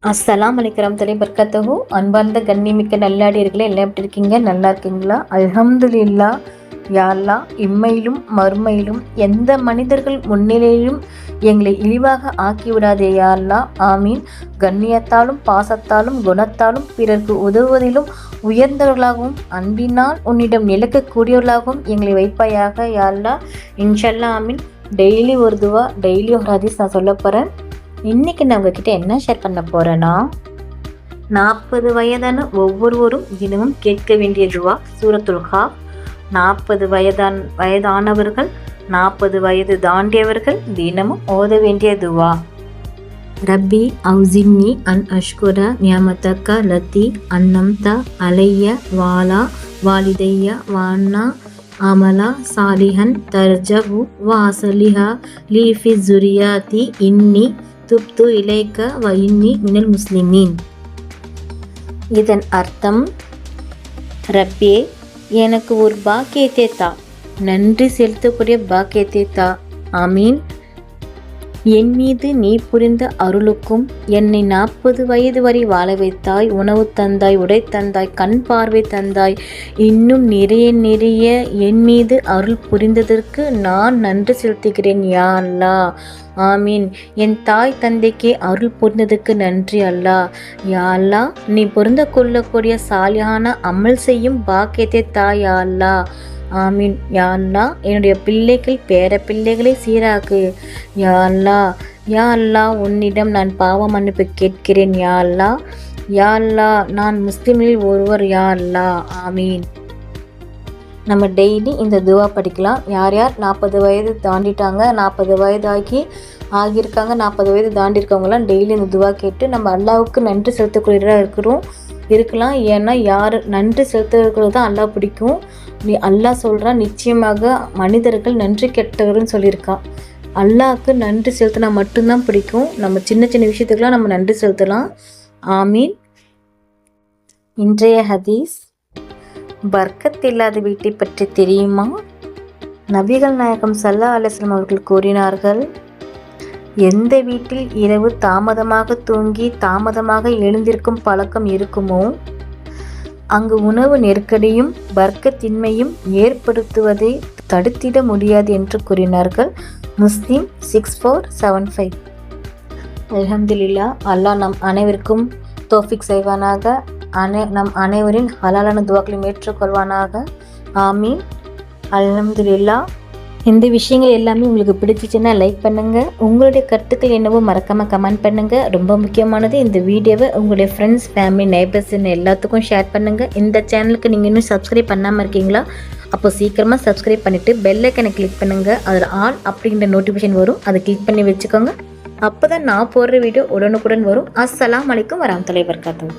அஸ்ஸலாம் அலைக்கும் பர்கத்தஹு. அன்பார்ந்த கண்ணிமிக்க நல்லாடியர்களே, எல்லாம் எப்படி இருக்கீங்க? நல்லா இருக்கீங்களா? அல்ஹம்துலில்லாஹ். யா அல்லாஹ், இம்மையிலும் மறுமையிலும் எந்த மனிதர்கள் முன்னிலையிலும் எங்களை இழிவாக ஆக்கிவிடாதே யா அல்லாஹ். ஆமீன். கண்ணியத்தாலும் பாசத்தாலும் குணத்தாலும் பிறர்க்கு உதவுவதிலும் உயர்ந்தவர்களாகவும் அன்பினால் உன்னிடம் நிலைக்கக்கூடியவர்களாகவும் எங்களை வைப்பாயாக யா அல்லாஹ். இன்ஷல்லா ஆமீன். டெய்லி ஒரு துவா, டெய்லி ஒரு ஹதீஸ் நான் சொல்ல போகிறேன். இன்றைக்கி நான் உங்ககிட்ட என்ன ஷேர் பண்ண போகிறேன்னா, 40 வயதான ஒவ்வொருவரும் தினமும் கேட்க வேண்டிய துவா சூரத்துல் காஃப். 40 வயதானவர்கள், 40 வயது தாண்டியவர்கள் தினமும் ஓத வேண்டிய துவா. ரப்பி அவுசின்னி அன் அஷ்குர நியமத்தக்க லத்தி அன்னம்த அலைய வாலா வாலிதைய வான்னா அமலா சாலிஹன் தர்ஜவு வாசலிஹா லீஃபி ஜுரியாத்தி இன்னி துப்து இலைக்க வ இன்னி மினல் முஸ்லிமீன். இதன் அர்த்தம், ரப்பே, எனக்கு ஒரு பாக்கியத்தை தா, நன்றி செலுத்தக்கூடிய பாக்கியத்தை தா. ஆமீன். என் மீது நீ புரிந்த அருளுக்கும் என்னை 40 வயது வரை வாழ வைத்தாய், உணவு தந்தாய், உடை தந்தாய், கண் பார்வை தந்தாய், இன்னும் நிறைய நிறைய என் மீது அருள் புரிந்ததற்கு நான் நன்றி செலுத்துகிறேன் யா அல்லாஹ். ஆமீன். என் தாய் தந்தைக்கே அருள் புரிந்ததுக்கு நன்றி அல்லாஹ். யா அல்லாஹ், நீ பொருந்த கொள்ளக்கூடிய சாலியான அமல் செய்யும் பாக்கியத்தை தா யா அல்லாஹ். ஆமீன். யா அல்லாஹ், என்னுடைய பிள்ளைகள் பேர பிள்ளைகளை சீராக்கு யா அல்லாஹ். யா அல்லாஹ், உன்னிடம் நான் பாவ மன்னிப்பு கேட்கிறேன் யா அல்லாஹ். யா அல்லாஹ், நான் முஸ்லிம்களில் ஒருவர் யா அல்லாஹ். ஆமீன். நம்ம டெய்லி இந்த துவா படிக்கலாம். யார் யார் 40 வயது தாண்டிட்டாங்க, 40 வயது ஆகியிருக்காங்க, 40 வயது தாண்டியிருக்கவங்களாம் டெய்லி இந்த துவா கேட்டு நம்ம அல்லாவுக்கு நன்றி செலுத்தக்கூடியதாக இருக்கலாம். ஏன்னா யார் நன்றி செலுத்துறது தான் அல்லாஹ் பிடிக்கும். நீ அல்லாஹ் சொல்கிறான், நிச்சயமாக மனிதர்கள் நன்றி கெட்டவர்னு சொல்லியிருக்கான். அல்லாஹ்க்கு நன்றி செலுத்தினா மட்டும்தான் பிடிக்கும். நம்ம சின்ன சின்ன விஷயத்துக்கெலாம் நம்ம நன்றி செலுத்தலாம். ஆமீன். இன்றைய ஹதீஸ், பர்க்கத் இல்லாத வீட்டை பற்றி தெரியுமா? நபிகள் நாயகம் ஸல்லல்லாஹு அலைஹி வஸல்லம் அவர்கள் கூறினார்கள், எந்த வீட்டில் இரவு தாமதமாக தூங்கி தாமதமாக எழுந்திருக்கும் பழக்கம் இருக்குமோ அங்கு உணவு நெருக்கடியும் பர்க்கத்தின்மையும் ஏற்படுத்துவதை தடுத்திட முடியாது என்று கூறினார்கள். முஸ்லிம் 6475. அல்ஹம்துலில்லாஹ். அல்லாஹ் நம் அனைவருக்கும் தௌஃபீக் செய்வானாக. நம் அனைவரின் ஹலாலான துவாக்களையும் ஏற்றுக்கொள்வானாக. ஆமீன். அல்ஹம்துலில்லாஹ். இந்த விஷயங்கள் எல்லாமே உங்களுக்கு பிடிச்சிச்சுன்னா லைக் பண்ணுங்கள். உங்களுடைய கருத்துக்கள் என்னவோ மறக்காமல் கமெண்ட் பண்ணுங்கள். ரொம்ப முக்கியமானது, இந்த வீடியோவை உங்களுடைய ஃப்ரெண்ட்ஸ், ஃபேமிலி, நெய்பர்ஸ்ன்னு எல்லாத்துக்கும் ஷேர் பண்ணுங்கள். இந்த சேனலுக்கு நீங்கள் இன்னும் சப்ஸ்கிரைப் பண்ணாமல் இருக்கீங்களா? அப்போ சீக்கிரமாக சப்ஸ்கிரைப் பண்ணிவிட்டு பெல் ஐக்கனை கிளிக் பண்ணுங்கள். அதில் ஆல் அப்படிங்கிற நோட்டிஃபிகேஷன் வரும், அதை கிளிக் பண்ணி வச்சுக்கோங்க. அப்போ தான் நான் போடுற வீடியோ உடனுக்குடன் வரும். அஸ்ஸலாமு அலைக்கும் வரஹ்மத்துல்லாஹி வபரகாத்துஹு.